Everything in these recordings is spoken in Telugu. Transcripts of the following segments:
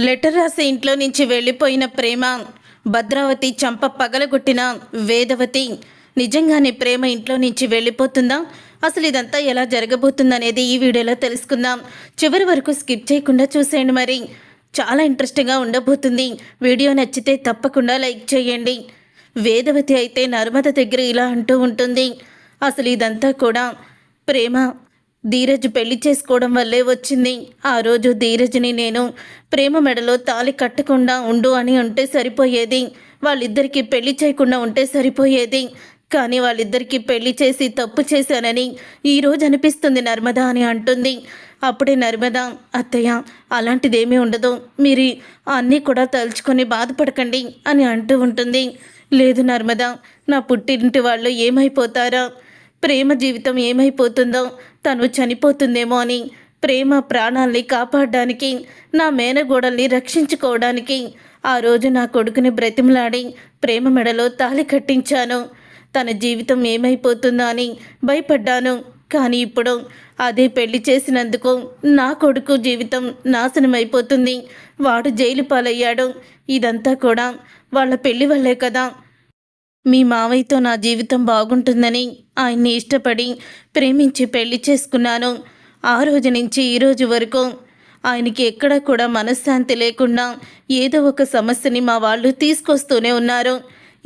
లెటర్ రాసి ఇంట్లో నుంచి వెళ్ళిపోయిన ప్రేమ, భద్రావతి చంప పగలగొట్టిన వేదవతి, నిజంగానే ప్రేమ ఇంట్లో నుంచి వెళ్ళిపోతుందా? అసలు ఇదంతా ఎలా జరగబోతుందనేది ఈ వీడియోలో తెలుసుకుందాం. చివరి వరకు స్కిప్ చేయకుండా చూసేయండి. మరి చాలా ఇంట్రెస్టింగ్గా ఉండబోతుంది. వీడియో నచ్చితే తప్పకుండా లైక్ చేయండి. వేదవతి అయితే నర్మద దగ్గర ఇలా అంటూ ఉంటుంది, అసలు ఇదంతా కూడా ప్రేమ ధీరజ్ పెళ్లి చేసుకోవడం వల్లే వచ్చింది. ఆ రోజు ధీరజ్ని నేను ప్రేమ మెడలో తాళి కట్టకుండా ఉండు అని ఉంటే సరిపోయేది. వాళ్ళిద్దరికీ పెళ్లి చేయకుండా ఉంటే సరిపోయేది. కానీ వాళ్ళిద్దరికీ పెళ్లి చేసి తప్పు చేశానని ఈరోజు అనిపిస్తుంది నర్మద అని అంటుంది. అప్పుడే నర్మద, అత్తయ్య అలాంటిదేమీ ఉండదు, మీరు అన్నీ కూడా తలుచుకొని బాధపడకండి అని అంటూ ఉంటుంది. లేదు నర్మద, నా పుట్టింటి వాళ్ళు ఏమైపోతారా, ప్రేమ జీవితం ఏమైపోతుందో, తను చనిపోతుందేమో అని ప్రేమ ప్రాణాల్ని కాపాడడానికి, నా మేనగోడల్ని రక్షించుకోవడానికి ఆ రోజు నా కొడుకుని బ్రతిమలాడి ప్రేమ మెడలో తాళి కట్టించాను. తన జీవితం ఏమైపోతుందో అని భయపడ్డాను. కానీ ఇప్పుడు అదే పెళ్లి చేసినందుకు నా కొడుకు జీవితం నాశనం అయిపోతుంది. వాడు జైలు పాలయ్యాడు. ఇదంతా కూడా వాళ్ళ పెళ్లి వల్లే కదా. మీ మావయ్యతో నా జీవితం బాగుంటుందని ఆయన్ని ఇష్టపడి ప్రేమించి పెళ్లి చేసుకున్నాను. ఆ రోజు నుంచి ఈ రోజు వరకు ఆయనకి ఎక్కడ కూడా మనశ్శాంతి లేకుండా ఏదో ఒక సమస్యని మా వాళ్ళు తీసుకొస్తూనే ఉన్నారు.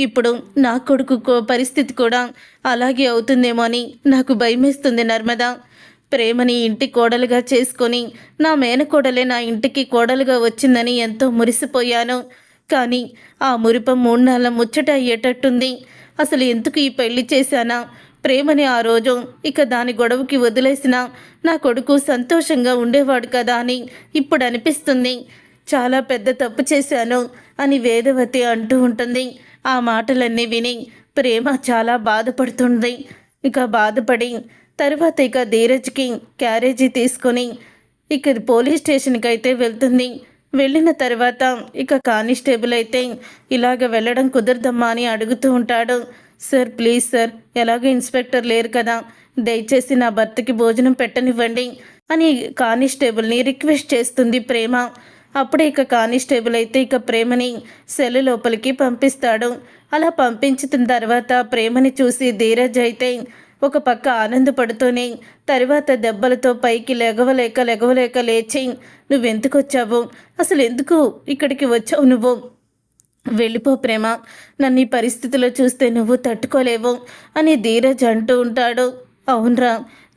ఇప్పుడు నా కొడుకు పరిస్థితి కూడా అలాగే అవుతుందేమో అని నాకు భయమేస్తుంది నర్మద. ప్రేమని ఇంటి కోడలుగా చేసుకొని నా మేనకోడలే నా ఇంటికి కోడలుగా వచ్చిందని ఎంతో మురిసిపోయాను. కానీ ఆ మురిపం 3 నెలల ముచ్చట అయ్యేటట్టుంది. అసలు ఎందుకు ఈ పెళ్లి చేశానా? ప్రేమని ఆ రోజు ఇక దాని గొడవకి వదిలేసినా నా కొడుకు సంతోషంగా ఉండేవాడు కదా అని ఇప్పుడు అనిపిస్తుంది. చాలా పెద్ద తప్పు చేశాను అని వేదవతి అంటూ ఉంటుంది. ఆ మాటలన్నీ విని ప్రేమ చాలా బాధపడుతుంది. ఇక బాధపడి తర్వాత ఇక ధీరజ్కి క్యారేజీ తీసుకొని ఇక పోలీస్ స్టేషన్కి అయితే వెళ్తుంది. వెళ్ళిన తర్వాత ఇక కానిస్టేబుల్ అయితే ఇలాగ వెళ్ళడం కుదరదమ్మా అని అడుగుతూ ఉంటాడు. సార్ ప్లీజ్ సార్, ఎలాగో ఇన్స్పెక్టర్ లేరు కదా, దయచేసి నా భర్తకి భోజనం పెట్టనివ్వండి అని కానిస్టేబుల్ని రిక్వెస్ట్ చేస్తుంది ప్రేమ. అప్పుడే ఇక కానిస్టేబుల్ అయితే ఇక ప్రేమని సెల్ లోపలికి పంపిస్తాడు. అలా పంపించిన తర్వాత ప్రేమని చూసి ధీరజ్ అయితే ఒక పక్క ఆనందపడుతూనే తర్వాత దెబ్బలతో పైకి లెగవలేక లేచి, నువ్వెందుకు వచ్చావు, అసలు ఎందుకు ఇక్కడికి వచ్చావు, నువ్వు వెళ్ళిపో ప్రేమ, నన్ను ఈ పరిస్థితిలో చూస్తే నువ్వు తట్టుకోలేవు అని ధీరజ్ అంటూ ఉంటాడు. అవునరా,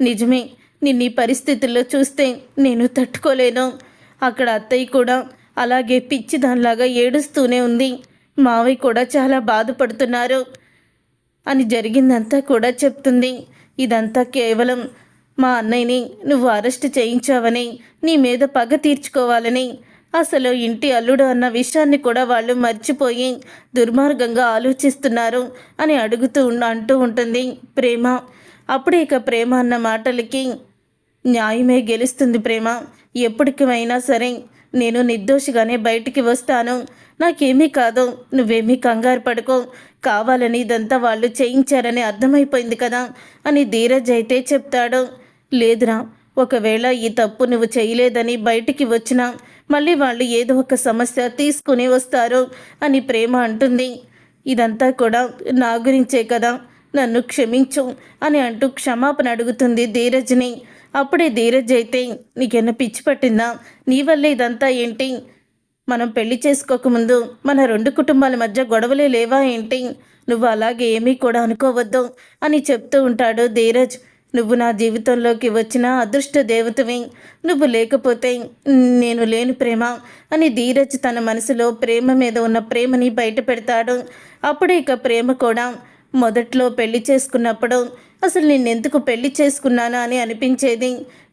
నిజమే, నిన్ను ఈ పరిస్థితుల్లో చూస్తే నేను తట్టుకోలేను. అక్కడ అత్తయ్య కూడా అలాగే పిచ్చి దానిలాగా ఏడుస్తూనే ఉంది. మావయ్య కూడా చాలా బాధపడుతున్నారు అని జరిగిందంతా కూడా చెప్తుంది. ఇదంతా కేవలం మా అన్నయ్యని నువ్వు అరెస్ట్ చేయించావని, నీ మీద పగ తీర్చుకోవాలని, అసలు ఇంటి అల్లుడు అన్న విషయాన్ని కూడా వాళ్ళు మర్చిపోయి దుర్మార్గంగా ఆలోచిస్తున్నారు అని అంటూ ఉంటుంది ప్రేమ. అప్పుడే ఇక ప్రేమ అన్న మాటలకి న్యాయమే గెలుస్తుంది ప్రేమ. ఎప్పటికైనా సరే నేను నిర్దోషిగానే బయటికి వస్తాను, నాకేమీ కాదు, నువ్వేమీ కంగారు పడుకో, కావాలని ఇదంతా వాళ్ళు చేయించారని అర్థమైపోయింది కదా అని ధీరజ్ అయితే చెప్తాడు. లేదురా, ఒకవేళ ఈ తప్పు నువ్వు చేయలేదని బయటికి వచ్చినా మళ్ళీ వాళ్ళు ఏదో ఒక సమస్య తీసుకుని వస్తారు అని ప్రేమ అంటుంది. ఇదంతా కూడా నా గురించే కదా, నన్ను క్షమించు అని అంటూ క్షమాపణ అడుగుతుంది ధీరజ్ని. అప్పుడే ధీరజ్ అయితే, నీకేనా పిచ్చి పట్టిందా, నీ వల్లే ఇదంతా ఏంటి, మనం పెళ్లి చేసుకోకముందు మన 2 కుటుంబాల మధ్య గొడవలే లేవా ఏంటి, నువ్వు అలాగే ఏమీ కూడా అనుకోవద్దు అని చెప్తూ ఉంటాడు ధీరజ్. నువ్వు నా జీవితంలోకి వచ్చిన అదృష్ట దేవతవి, నువ్వు లేకపోతే నేను లేను ప్రేమ అని ధీరజ్ తన మనసులో ప్రేమ మీద ఉన్న ప్రేమని బయట పెడతాడు. అప్పుడే ఇక ప్రేమ కూడా మొదట్లో పెళ్లి చేసుకున్నప్పుడు అసలు నిన్నెందుకు పెళ్లి చేసుకున్నానా అని అనిపించేది.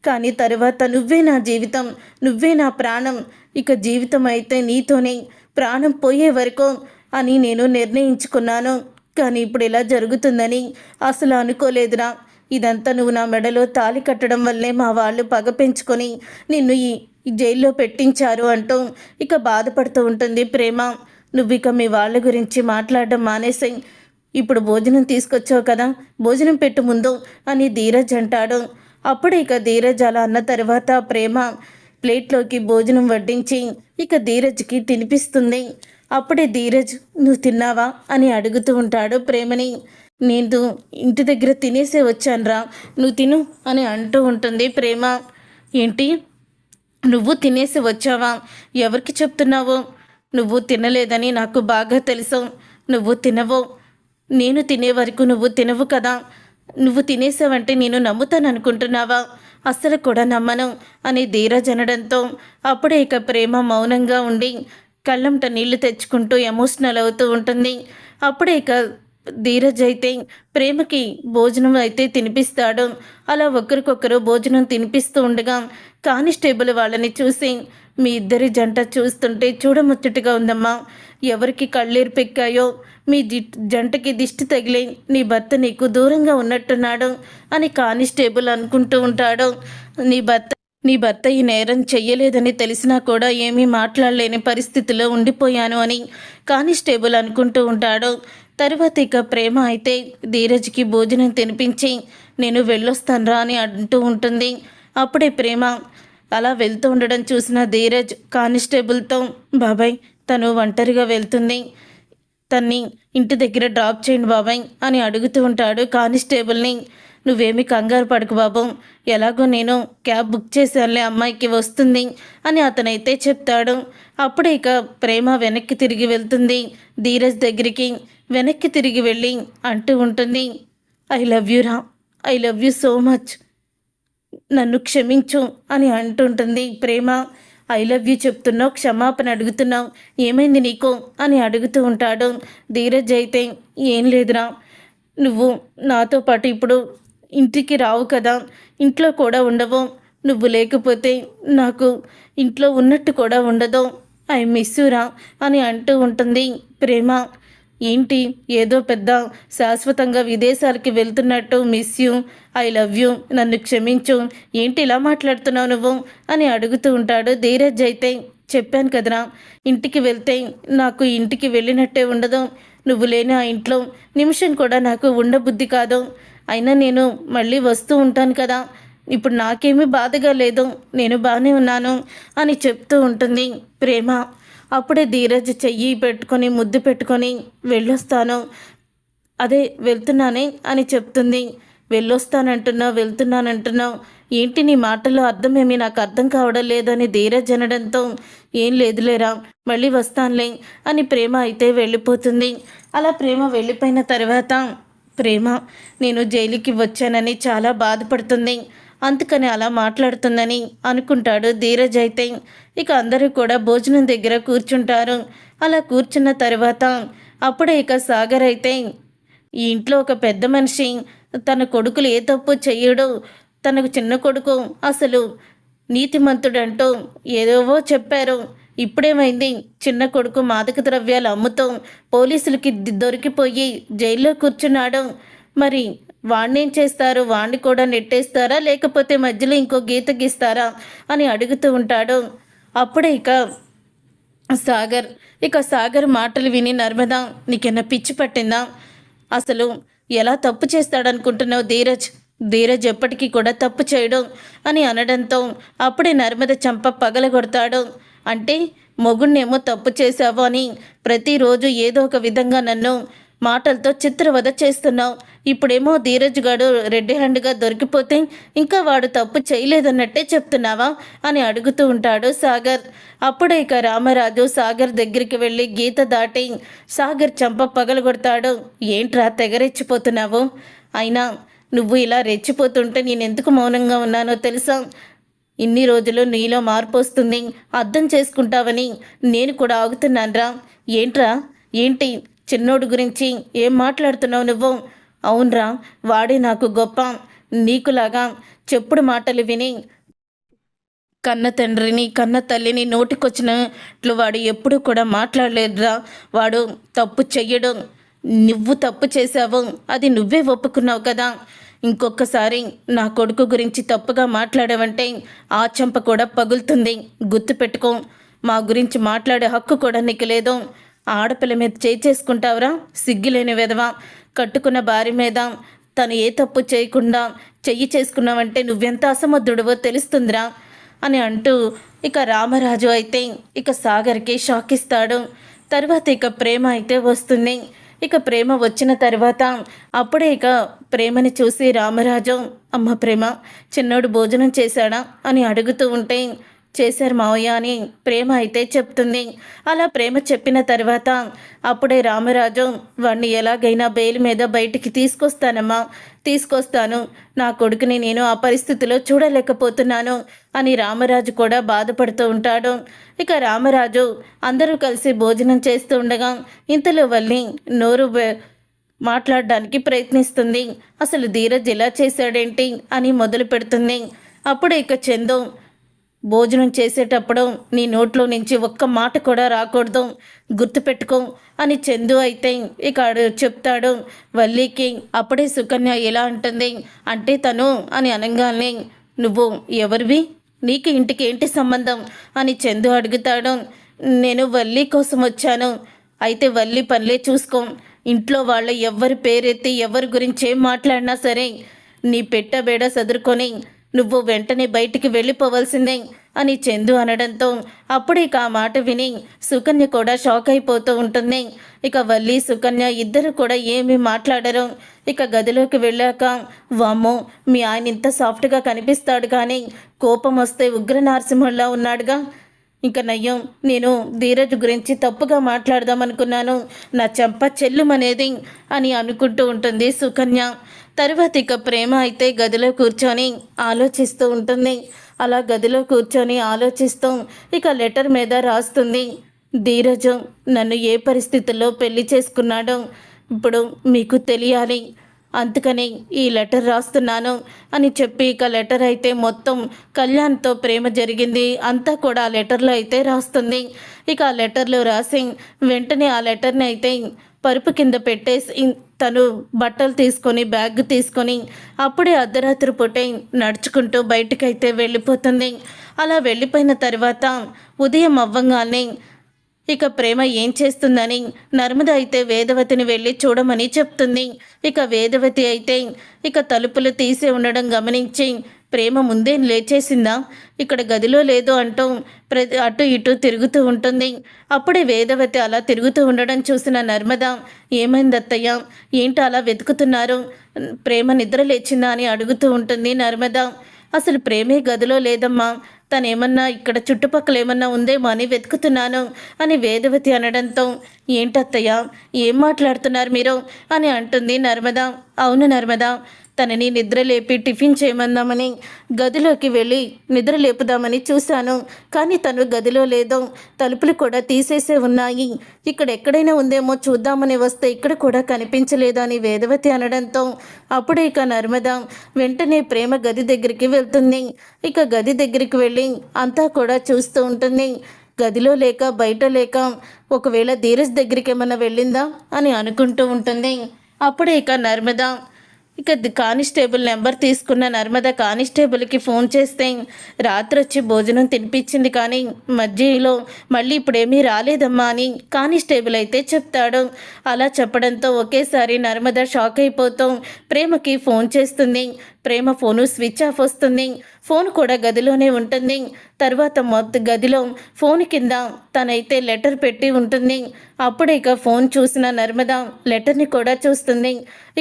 కానీ తరువాత నువ్వే నా జీవితం, నువ్వే నా ప్రాణం, ఇక జీవితం అయితే నీతోనే, ప్రాణం పోయే వరకు అని నేను నిర్ణయించుకున్నాను. కానీ ఇప్పుడు ఇలా జరుగుతుందని అసలు అనుకోలేదురా. ఇదంతా నువ్వు నా మెడలో తాళి కట్టడం వల్లే మా వాళ్ళు పగ పెంచుకొని నిన్ను ఈ జైల్లో పెట్టించారు అంటూ ఇక బాధపడుతూ ఉంటుంది ప్రేమ. నువ్వు ఇక మీ వాళ్ళ గురించి మాట్లాడడం మానేసాయి, ఇప్పుడు భోజనం తీసుకొచ్చావు కదా, భోజనం పెట్టు ముందు అని ధీరజ్ అంటాడు. అప్పుడు ఇక ధీరజ్ అలా అన్న తర్వాత ప్రేమ ప్లేట్లోకి భోజనం వడ్డించి ఇక ధీరజ్కి తినిపిస్తుంది. అప్పుడే ధీరజ్ నువ్వు తిన్నావా అని అడుగుతూ ఉంటాడు ప్రేమని. నేను ఇంటి దగ్గర తినేసే వచ్చానురా, నువ్వు తిను అని అంటూ ఉంటుంది ప్రేమ. ఏంటి, నువ్వు తినేసి వచ్చావా? ఎవరికి చెప్తున్నావు? నువ్వు తినలేదని నాకు బాగా తెలుసు. నువ్వు తినవు, నేను తినే వరకు నువ్వు తినవు కదా. నువ్వు తినేసావంటే నేను నమ్ముతాను అనుకుంటున్నావా? అస్సలు కూడా నమ్మను అని ధీరజ్ అనడంతో అప్పుడే ఇక ప్రేమ మౌనంగా ఉండి కళ్ళంట నీళ్లు తెచ్చుకుంటూ ఎమోషనల్ అవుతూ ఉంటుంది. అప్పుడే ఇక ధీరజ్ అయితే ప్రేమకి భోజనం అయితే తినిపిస్తాడు. అలా ఒకరికొకరు భోజనం తినిపిస్తూ ఉండగా కానిస్టేబుల్ వాళ్ళని చూసి, మీ ఇద్దరి జంట చూస్తుంటే చూడముచ్చటగా ఉందమ్మా. ఎవరికి కళ్ళీరు పెక్కాయో, మీ జంటకి దిష్టి తగిలి నీ భర్త నీకు దూరంగా ఉన్నట్టున్నాడు అని కానిస్టేబుల్ అనుకుంటూ ఉంటాడు. నీ భర్త ఈ నేరం చెయ్యలేదని తెలిసినా కూడా ఏమీ మాట్లాడలేని పరిస్థితిలో ఉండిపోయాను అని కానిస్టేబుల్ అనుకుంటూ ఉంటాడు. తర్వాత ఇక ప్రేమ అయితే ధీరజ్కి భోజనం తినిపించి నేను వెళ్ళొస్తానురా అని అంటూ ఉంటుంది. అప్పుడే ప్రేమ అలా వెళ్తూ ఉండడం చూసిన ధీరజ్ కానిస్టేబుల్తో, బాబాయ్ తను ఒంటరిగా వెళ్తుంది, తన్ని ఇంటి దగ్గర డ్రాప్ చేయండి బాబాయ్ అని అడుగుతూ ఉంటాడు కానిస్టేబుల్ని. నువ్వేమి కంగారు పడకు బాబు, ఎలాగో నేను క్యాబ్ బుక్ చేశానులే, అమ్మాయికి వస్తుంది అని అతనైతే చెప్తాడు. అప్పుడే ఇక ప్రేమ వెనక్కి తిరిగి వెళ్తుంది ధీరజ్ దగ్గరికి. వెనక్కి తిరిగి వెళ్ళి అంటూ ఉంటుంది, ఐ లవ్ యూ రా, I love you so much, నన్ను క్షమించు అని అంటుంటుంది ప్రేమ. ఐ లవ్ యూ చెప్తున్నావు, క్షమాపణ అడుగుతున్నావు, ఏమైంది నీకు అని అడుగుతూ ఉంటాడు. ధీరజ్ అయితే ఏం లేదురా, నువ్వు నాతో పాటు ఇప్పుడు ఇంటికి రావు కదా, ఇంట్లో కూడా ఉండవు, నువ్వు లేకపోతే నాకు ఇంట్లో ఉన్నట్టు కూడా ఉండదు, ఐ మిస్ యూరా అని అంటూ ఉంటుంది ప్రేమ. ఏంటి, ఏదో పెద్ద శాశ్వతంగా విదేశాలకి వెళ్తున్నట్టు miss you, I love you, నన్ను క్షమించు, ఏంటి ఇలా మాట్లాడుతున్నావు నువ్వు అని అడుగుతూ ఉంటాడు. ధీరజ్ అయితే చెప్పాను కదరా, ఇంటికి వెళ్తే నాకు ఇంటికి వెళ్ళినట్టే ఉండదు, నువ్వు లేని ఆ ఇంట్లో నిమిషం కూడా నాకు ఉండబుద్ధి కాదు, అయినా నేను మళ్ళీ వస్తూ ఉంటాను కదా, ఇప్పుడు నాకేమీ బాధగా లేదు, నేను బాగానే ఉన్నాను అని చెప్తూ ఉంటుంది ప్రేమ. అప్పుడే ధీరజ్ చెయ్యి పెట్టుకొని ముద్దు పెట్టుకొని వెళ్ళొస్తాను, అదే వెళ్తున్నానే అని చెప్తుంది. వెళ్తున్నానంటున్నావు, ఏంటి నీ మాటల్లో అర్థమేమి నాకు అర్థం కావడం లేదని ధీరజ్ అనడంతో, ఏం లేదులేరా మళ్ళీ వస్తానులే అని ప్రేమ అయితే వెళ్ళిపోతుంది. అలా ప్రేమ వెళ్ళిపోయిన తర్వాత ప్రేమ నేను జైలుకి వచ్చానని చాలా బాధపడుతుంది, అందుకని అలా మాట్లాడుతుందని అనుకుంటాడు ధీరజ్ అయితే. ఇక అందరూ కూడా భోజనం దగ్గర కూర్చుంటారు. అలా కూర్చున్న తర్వాత అప్పుడే ఇక సాగర్ అయితే, ఈ ఇంట్లో ఒక పెద్ద మనిషి తన కొడుకులు ఏ తప్పు చెయ్యడు, తనకు చిన్న కొడుకు అసలు నీతిమంతుడంటూ ఏదోవో చెప్పారు, ఇప్పుడేమైంది, చిన్న కొడుకు మాదక ద్రవ్యాలు అమ్ముతూ పోలీసులకి దొరికిపోయి జైల్లో కూర్చున్నాడు, మరి వాణ్ణేం చేస్తారు, వాణ్ణి కూడా నెట్టేస్తారా లేకపోతే మధ్యలో ఇంకో గీత గీస్తారా అని అడుగుతూ ఉంటాడు. అప్పుడే సాగర్ మాటలు విని, నర్మదా నీకేనా పిచ్చి పట్టిందా, అసలు ఎలా తప్పు చేస్తాడనుకుంటున్నావు ధీరజ్ ఎప్పటికీ కూడా తప్పు చేయడు అని అనడంతో అప్పుడే నర్మద చంప పగలగొడతాడు. అంటే మొగుణ్ణేమో తప్పు చేశావు అని ప్రతిరోజు ఏదో ఒక విధంగా నన్ను మాటలతో చిత్రవద చేస్తున్నావు, ఇప్పుడేమో ధీరజ్ గాడు రెడ్ హ్యాండ్గా దొరికిపోతే ఇంకా వాడు తప్పు చేయలేదన్నట్టే చెప్తున్నావా అని అడుగుతూ ఉంటాడు సాగర్. అప్పుడే ఇక రామరాజు సాగర్ దగ్గరికి వెళ్ళి గీత దాటి సాగర్ చంప పగలగొడతాడు. ఏంట్రా తెగరెచ్చిపోతున్నావు, అయినా నువ్వు ఇలా రెచ్చిపోతుంటే నేనెందుకు మౌనంగా ఉన్నానో తెలుసా, ఇన్ని రోజులు నీలో మార్పు వస్తుంది అర్థం చేసుకుంటావని నేను కూడా ఆగుతున్నాన్రా, ఏంటి చిన్నోడు గురించి ఏం మాట్లాడుతున్నావు నువ్వు, అవునరా వాడే నాకు గొప్ప, నీకులాగా చెప్పుడు మాటలు విని కన్న తండ్రిని కన్న తల్లిని నోటికొచ్చినట్లు వాడు ఎప్పుడూ కూడా మాట్లాడలేదురా, వాడు తప్పు చెయ్యడు, నువ్వు తప్పు చేశావు అది నువ్వే ఒప్పుకున్నావు కదా, ఇంకొకసారి నా కొడుకు గురించి తప్పుగా మాట్లాడావంటే ఆ చెంప కూడా పగులుతుంది, గుర్తుపెట్టుకో, మా గురించి మాట్లాడే హక్కు కూడా నీకు లేదు, ఆడపిల్ల మీద చేసుకుంటావురా సిగ్గులేని విధవా, కట్టుకున్న భార్య మీద తను ఏ తప్పు చేయకుండా చెయ్యి చేసుకున్నావంటే నువ్వెంత అసమర్థుడివో తెలుస్తుందిరా అని అంటూ ఇక రామరాజు అయితే ఇక సాగర్కి షాక్ ఇస్తాడు. తర్వాత ఇక ప్రేమ అయితే వస్తుంది. ఇక ప్రేమ వచ్చిన తర్వాత అప్పుడే ఇక ప్రేమని చూసి రామరాజు, అమ్మ ప్రేమ, చిన్నోడు భోజనం చేశాడా అని అడుగుతూ ఉంటే, చేశారు మావయ్య అని ప్రేమ అయితే చెప్తుంది. అలా ప్రేమ చెప్పిన తర్వాత అప్పుడే రామరాజు, వాడిని ఎలాగైనా బెయిల్ మీద బయటికి తీసుకొస్తానమ్మా, తీసుకొస్తాను, నా కొడుకుని నేను ఆ పరిస్థితిలో చూడలేకపోతున్నాను అని రామరాజు కూడా బాధపడుతూ ఉంటాడు. ఇక రామరాజు అందరూ కలిసి భోజనం చేస్తూ ఉండగా ఇంతలో వల్లి నోరు మాట్లాడడానికి ప్రయత్నిస్తుంది. అసలు ధీరజ్ ఇలా చేశాడేంటి అని మొదలు పెడుతుంది. అప్పుడు ఇక చందు, భోజనం చేసేటప్పుడు నీ నోట్లో నుంచి ఒక్క మాట కూడా రాకూడదు, గుర్తుపెట్టుకో అని చందు అయితే ఇక చెప్తాడు వల్లికి. అప్పుడే సుకన్య ఎలా అంటుంది అంటే తను అని అనగానే, నువ్వు ఎవరివి, నీకు ఇంటికి ఏంటి సంబంధం అని చందు అడుగుతాడు. నేను వల్లి కోసం వచ్చాను, అయితే వల్లి పనులే చూసుకో, ఇంట్లో వాళ్ళ ఎవరి పేరెత్తి ఎవరి గురించి ఏం మాట్లాడినా సరే నీ పెట్టబేడ సదురుకొని నువ్వు వెంటనే బయటికి వెళ్ళిపోవలసిందే అని చందు అనడంతో అప్పుడే ఇక ఆ మాట విని సుకన్య కూడా షాక్ అయిపోతూ ఉంటుంది. ఇక వల్లి సుకన్య ఇద్దరు కూడా ఏమీ మాట్లాడరు. ఇక గదిలోకి వెళ్ళాక, వామ్మో మీ ఆయన ఇంత సాఫ్ట్గా కనిపిస్తాడు కానీ కోపం వస్తే ఉగ్ర నరసింహంలా ఉన్నాడుగా, ఇంకా నయ్యం, నేను ధీరజ్ గురించి తప్పుగా మాట్లాడదామనుకున్నాను, నా చెంప చెల్లుమనేది అని అనుకుంటూ ఉంటుంది సుకన్య. తర్వాత ఇక ప్రేమ అయితే గదిలో కూర్చొని ఆలోచిస్తూ ఉంటుంది. అలా గదిలో కూర్చొని ఆలోచిస్తూ ఇక లెటర్ మీద రాస్తుంది. ధీరజ్ నన్ను ఏ పరిస్థితుల్లో పెళ్లి చేసుకున్నాడో ఇప్పుడు మీకు తెలియాలి, అందుకని ఈ లెటర్ రాస్తున్నాను అని చెప్పి ఇక లెటర్ అయితే మొత్తం కళ్యాణ్తో ప్రేమ జరిగింది అంతా కూడా ఆ లెటర్లో అయితే రాస్తుంది. ఇక ఆ లెటర్లో రాసి వెంటనే ఆ లెటర్ని అయితే పరుపు కింద పెట్టేసి తను బట్టలు తీసుకొని బ్యాగ్ తీసుకొని అప్పుడే అర్ధరాత్రి పూటే నడుచుకుంటూ బయటకైతే వెళ్ళిపోతుంది. అలా వెళ్ళిపోయిన తర్వాత ఉదయం అవ్వంగానే ఇక ప్రేమ ఏం చేస్తుందని నర్మద అయితే వేదవతిని వెళ్ళి చూడమని చెప్తుంది. ఇక వేదవతి అయితే ఇక తలుపులు తీసి ఉండడం గమనించి ప్రేమ ముందే లేచేసిందా, ఇక్కడ గదిలో లేదు అంటూ అటు ఇటు తిరుగుతూ ఉంటుంది. అప్పుడే వేదవతి అలా తిరుగుతూ ఉండడం చూసిన నర్మద, ఏమైంది అత్తయ్య, ఏంటి అలా వెతుకుతున్నారు, ప్రేమ నిద్ర లేచిందా అని అడుగుతూ ఉంటుంది నర్మద. అసలు ప్రేమే గదిలో లేదమ్మా, తనేమన్నా ఇక్కడ చుట్టుపక్కల ఏమన్నా ఉందేమో అని వెతుకుతున్నాను అని వేదవతి అనడంతో, ఏంటత్తయ్య ఏం మాట్లాడుతున్నారు మీరు అని అంటుంది నర్మద. అవును నర్మద, తనని నిద్ర లేపి టిఫిన్ చేయమందామని గదిలోకి వెళ్ళి నిద్ర లేపుదామని చూశాను, కానీ తను గదిలో లేదు, తలుపులు కూడా తీసేసే ఉన్నాయి, ఇక్కడ ఎక్కడైనా ఉందేమో చూద్దామని వస్తే ఇక్కడ కూడా కనిపించలేదు అని వేదవతి అనడంతో అప్పుడే ఇక నర్మద వెంటనే ప్రేమ గది దగ్గరికి వెళ్తుంది. ఇక గది దగ్గరికి వెళ్ళి అంతా కూడా చూస్తూ ఉంటుంది. గదిలో లేక బయట లేక ఒకవేళ ధీరజ్ దగ్గరికి ఏమన్నా వెళ్ళిందా అని అనుకుంటూ ఉంటుంది. అప్పుడే ఇక నర్మద ఇక కానిస్టేబుల్ నెంబర్ తీసుకున్న నర్మద కానిస్టేబుల్కి ఫోన్ చేస్తే రాత్రి వచ్చి భోజనం తినిపించింది కానీ మధ్యలో మళ్ళీ ఇప్పుడేమీ రాలేదమ్మా అని కానిస్టేబుల్ అయితే చెప్తాడు. అలా చెప్పడంతో ఒకేసారి నర్మద షాక్ అయిపోతూ ప్రేమకి ఫోన్ చేస్తుంది. ప్రేమ ఫోను స్విచ్ ఆఫ్ వస్తుంది. ఫోన్ కూడా గదిలోనే ఉంటుంది. తర్వాత మొత్తం గదిలో ఫోన్ కింద తనైతే లెటర్ పెట్టి ఉంటుంది. అప్పుడు ఇక ఫోన్ చూసిన నర్మద లెటర్ని కూడా చూస్తుంది.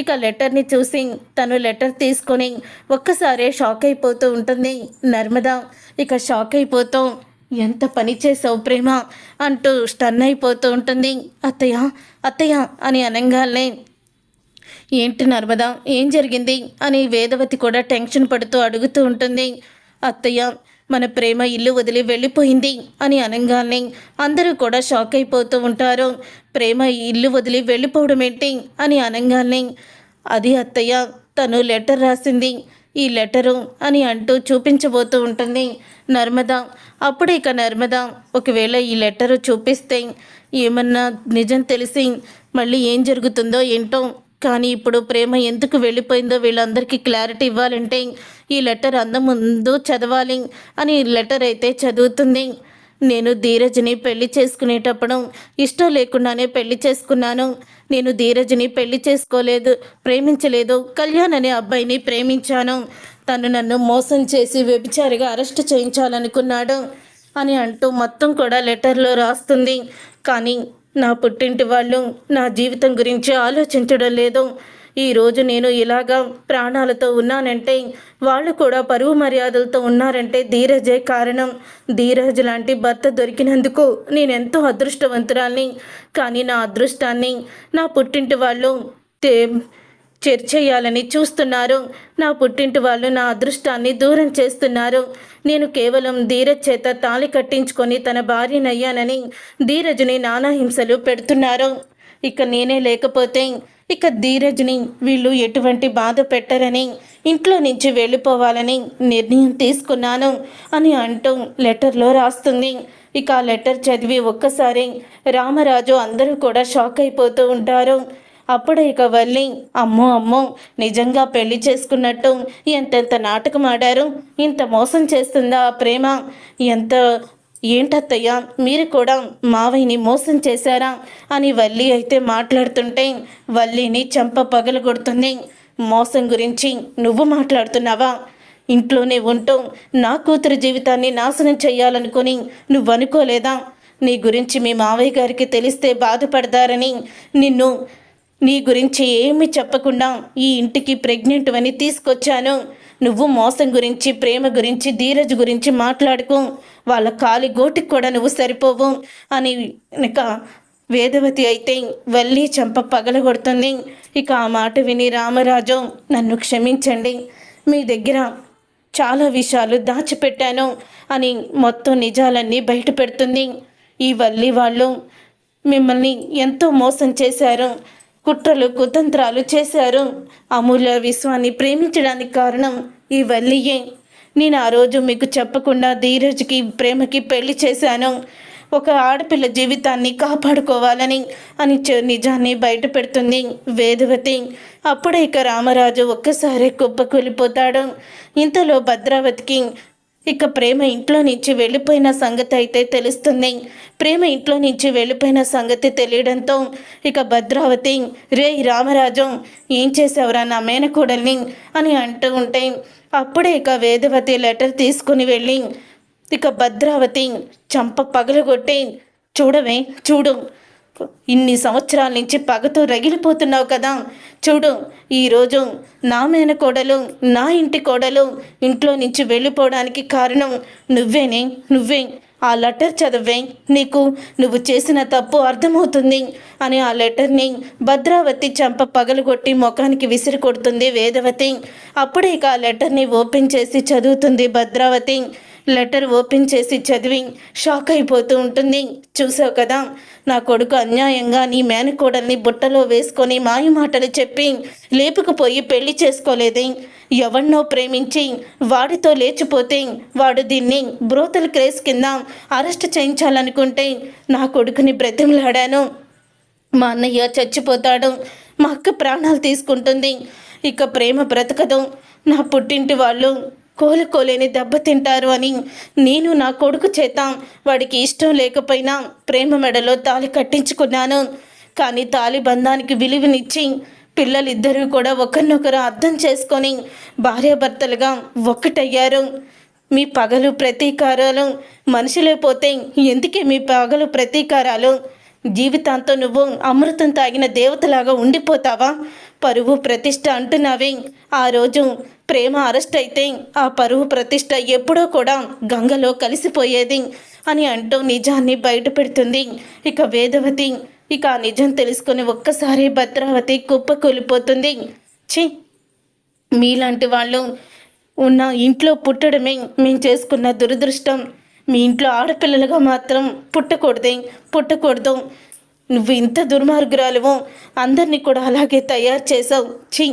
ఇక లెటర్ని చూసి తను లెటర్ తీసుకొని ఒక్కసారే షాక్ అయిపోతూ ఉంటుంది నర్మద. ఇక షాక్ అయిపోతూ, ఎంత పని చేసావు ప్రేమ అంటూ స్టన్ అయిపోతూ ఉంటుంది. అత్తయ్య అత్తయ్య అని అనగానే, ఏంటి నర్మదా ఏం జరిగింది అని వేదవతి కూడా టెన్షన్ పడుతూ అడుగుతూ ఉంటుంది. అత్తయ్య మన ప్రేమ ఇల్లు వదిలి వెళ్ళిపోయింది అని అనగానే అందరూ కూడా షాక్ అయిపోతూ ఉంటారు. ప్రేమ ఇల్లు వదిలి వెళ్ళిపోవడం ఏంటి అని అనగానే, అది అత్తయ్య తను లెటర్ రాసింది, ఈ లెటరు అని అంటూ చూపించబోతూ ఉంటుంది నర్మద. అప్పుడు ఇక నర్మద ఒకవేళ ఈ లెటరు చూపిస్తే ఏమన్నా నిజం తెలిసి మళ్ళీ ఏం జరుగుతుందో ఏంటో, కానీ ఇప్పుడు ప్రేమ ఎందుకు వెళ్ళిపోయిందో వీళ్ళందరికీ క్లారిటీ ఇవ్వాలంటే ఈ లెటర్ ముందు చదవాలి అని లెటర్ అయితే చదువుతుంది. నేను ధీరజ్ని పెళ్లి చేసుకునేటప్పుడు ఇష్టం లేకుండానే పెళ్లి చేసుకున్నాను. నేను ధీరజ్ని పెళ్లి చేసుకోలేదు, ప్రేమించలేదు, కళ్యాణ్ అనే అబ్బాయిని ప్రేమించాను. తను నన్ను మోసం చేసి వ్యభిచారిగా అరెస్ట్ చేయించాలనుకున్నాడు అని అంటూ మొత్తం కూడా లెటర్లో రాస్తుంది. కానీ నా పుట్టింటి వాళ్ళు నా జీవితం గురించి ఆలోచించడం లేదు. ఈరోజు నేను ఇలాగా ప్రాణాలతో ఉన్నానంటే, వాళ్ళు కూడా పరువు మర్యాదలతో ఉన్నారంటే ధీరజే కారణం. ధీరజ్ లాంటి భర్త దొరికినందుకు నేనెంతో అదృష్టవంతురాల్ని. కానీ నా అదృష్టాన్ని నా పుట్టింటి వాళ్ళు చేయాలని చూస్తున్నారు. నా పుట్టింటి వాళ్ళు నా అదృష్టాన్ని దూరం చేస్తున్నారు. నేను కేవలం ధీరజ్ చేత తాళి కట్టించుకొని తన భార్యనయ్యానని ధీరజ్ని నానా హింసలు పెడుతున్నారు. ఇక నేనే లేకపోతే ఇక ధీరజ్ని వీళ్ళు ఎటువంటి బాధ పెట్టరని ఇంట్లో నుంచి వెళ్ళిపోవాలని నిర్ణయం తీసుకున్నాను అని అంటూ లెటర్లో రాస్తుంది. ఇక ఆ లెటర్ చదివి ఒక్కసారి రామరాజు అందరూ కూడా షాక్ అయిపోతూ ఉంటారు. అప్పుడే ఇక వల్లి అమ్మో అమ్మో నిజంగా పెళ్లి చేసుకున్నట్టు ఎంతెంత నాటకం ఆడారు, ఇంత మోసం చేస్తుందా ఆ ప్రేమ, ఏంటత్తయ్యా మీరు కూడా మావయ్యని మోసం చేశారా అని వల్లి అయితే మాట్లాడుతుంటే వల్లిని చెంప పగలగొడుతుంది. మోసం గురించి నువ్వు మాట్లాడుతున్నావా? ఇంట్లోనే ఉంటూ నా కూతురు జీవితాన్ని నాశనం చేయాలనుకుని నువ్వు అనుకోలేదా? నీ గురించి మీ మావయ్య గారికి తెలిస్తే బాధపడతారని నీ గురించి ఏమీ చెప్పకుండా ఈ ఇంటికి ప్రెగ్నెంట్ అని తీసుకొచ్చాను. నువ్వు మోసం గురించి, ప్రేమ గురించి, ధీరజ్ గురించి మాట్లాడుకో, వాళ్ళ కాలి గోటికి కూడా నువ్వు సరిపోవు అని ఇక వేదవతి అయితే వల్లి చెంప పగలగొడుతుంది. ఇక ఆ మాట విని రామరాజు నన్ను క్షమించండి, మీ దగ్గర చాలా విషయాలు దాచిపెట్టాను అని మొత్తం నిజాలన్నీ బయట పెడుతుంది. ఈ వల్లి వాళ్ళు మిమ్మల్ని ఎంతో మోసం చేశారు, కుట్రలు కుతంత్రాలు చేశారు. అమూల్య విశ్వాన్ని ప్రేమించడానికి కారణం ఈ వల్లియే. నేను ఆ రోజు మీకు చెప్పకుండా ధీరజ్కి ప్రేమకి పెళ్లి చేశాను, ఒక ఆడపిల్ల జీవితాన్ని కాపాడుకోవాలని అని నిజాన్ని బయట పెడుతుంది వేదవతి. అప్పుడే ఇక రామరాజు ఒక్కసారి కుప్పకూలిపోతాడు. ఇంతలో భద్రావతికి ఇక ప్రేమ ఇంట్లో నుంచి వెళ్ళిపోయిన సంగతి అయితే తెలుస్తుంది. ప్రేమ ఇంట్లో నుంచి వెళ్ళిపోయిన సంగతి తెలియడంతో ఇక భద్రావతి రే రామరాజు ఏం చేసావురా నా మేనకోడల్ని అని అంటూ ఉంటే అప్పుడే ఇక వేదవతి లెటర్ తీసుకుని వెళ్ళి ఇక భద్రావతి చంప పగలగొట్టి చూడవే చూడు, ఇన్ని సంవత్సరాల నుంచి పగతో రగిలిపోతున్నావు కదా, చూడు ఈరోజు నా మేనకోడలు, నా ఇంటి కోడలు ఇంట్లో నుంచి వెళ్ళిపోవడానికి కారణం నువ్వే. ఆ లెటర్ చదివే నువ్వు చేసిన తప్పు అర్థమవుతుంది అని ఆ లెటర్ని భద్రావతి చంప పగలగొట్టి ముఖానికి విసిరి కొడుతుంది వేదవతి. అప్పుడే ఇక ఆ లెటర్ని ఓపెన్ చేసి చదువుతుంది భద్రావతి. లెటర్ ఓపెన్ చేసి చదివి షాక్ అయిపోతూ ఉంటుంది. చూసావు కదా, నా కొడుకు అన్యాయంగా నీ మేనకోడల్ని బుట్టలో వేసుకొని మాయ మాటలు చెప్పి లేపుకుపోయి పెళ్లి చేసుకోలేదే, ఎవరినో ప్రేమించి వాడితో లేచిపోతే వాడు దీన్ని బ్రోతల్ కేస్ కింద అరెస్ట్ చేయించాలనుకుంటే నా కొడుకుని బ్రతిమలాడాను. మా అన్నయ్య చచ్చిపోతాడు, మా అక్క ప్రాణాలు తీసుకుంటుంది, ఇక ప్రేమ బ్రతకదు, నా పుట్టింటి వాళ్ళు కోలుకోలేని దెబ్బతింటారు అని నేను నా కొడుకు చేత వాడికి ఇష్టం లేకపోయినా ప్రేమ మెడలో తాళి కట్టించుకున్నాను. కానీ తాళి బంధానికి విలువనిచ్చి పిల్లలిద్దరూ కూడా ఒకరినొకరు అర్థం చేసుకొని భార్యాభర్తలుగా ఒక్కటయ్యారు. మీ పగలు ప్రతీకారాలు మనుషులే పోతే ఎందుకే మీ పగలు ప్రతీకారాలు? జీవితాంతం నువ్వు అమృతం తాగిన దేవతలాగా ఉండిపోతావా? పరువు ప్రతిష్ట అంటున్నావే, ఆ రోజు ప్రేమ అరెస్ట్ అయితే ఆ పరువు ప్రతిష్ట ఎప్పుడో కూడా గంగలో కలిసిపోయేది అని అంటూ నిజాన్ని బయట పెడుతుంది ఇక వేదవతి. ఇక ఆ నిజం తెలుసుకొని ఒక్కసారి భద్రావతి కుప్పకూలిపోతుంది. ఛీ, మీలాంటి వాళ్ళు ఉన్న ఇంట్లో పుట్టడమే మేము చేసుకున్న దురదృష్టం. మీ ఇంట్లో ఆడపిల్లలుగా మాత్రం పుట్టకూడదు. నువ్వు ఇంత దుర్మార్గురాలువో, అందరినీ కూడా అలాగే తయారు చేసావు. ఛీ,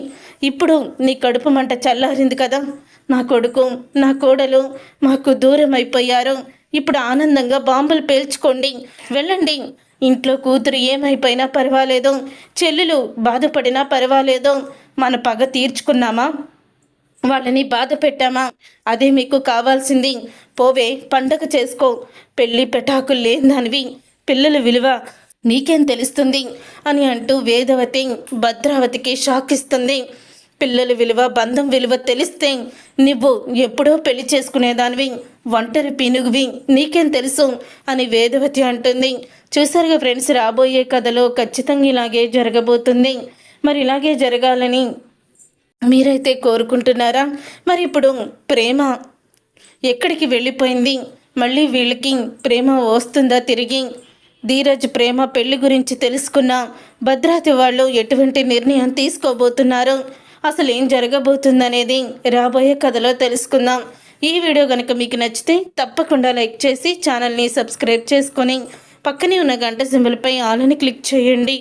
ఇప్పుడు నీ కడుపు మంట చల్లారింది కదా. నా కొడుకు, నా కోడలు మాకు దూరం అయిపోయారు. ఇప్పుడు ఆనందంగా బాంబులు పేల్చుకోండి, వెళ్ళండి. ఇంట్లో కూతురు ఏమైపోయినా పర్వాలేదు, చెల్లెలు బాధపడినా పర్వాలేదు. మన పగ తీర్చుకున్నామా, వాళ్ళని బాధ పెట్టామా, అదే మీకు కావాల్సింది. పోవే, పండగ చేసుకో. పెళ్ళి పెటాకులు లేనిదానివి, పిల్లల విలువ నీకేం తెలుస్తుంది అని అంటూ వేదవతి భద్రావతికి షాక్ ఇస్తుంది. పిల్లల విలువ బంధం విలువ తెలిస్తే నువ్వు ఎప్పుడో పెళ్లి చేసుకునేదానివి, ఒంటరి పీనుగువి, నీకేం తెలుసు అని వేదవతి అంటుంది. చూసారుగా ఫ్రెండ్స్, రాబోయే కథలో ఖచ్చితంగా ఇలాగే జరగబోతుంది. మరి ఇలాగే జరగాలని మీరైతే కోరుకుంటున్నారా? మరి ఇప్పుడు ప్రేమ ఎక్కడికి వెళ్ళిపోయింది? మళ్ళీ వీళ్ళకి ప్రేమ వస్తుందా తిరిగి? ధీరజ్ ప్రేమ పెళ్లి గురించి తెలుసుకున్న భద్రాద్రి వాళ్ళు ఎటువంటి నిర్ణయం తీసుకోబోతున్నారు? అసలు ఏం జరగబోతుందనేది రాబోయే కథలో తెలుసుకుందాం. ఈ వీడియో కనుక మీకు నచ్చితే తప్పకుండా లైక్ చేసి ఛానల్ని సబ్స్క్రైబ్ చేసుకొని పక్కనే ఉన్న గంట సింబల్పై ఆల్ అని క్లిక్ చేయండి.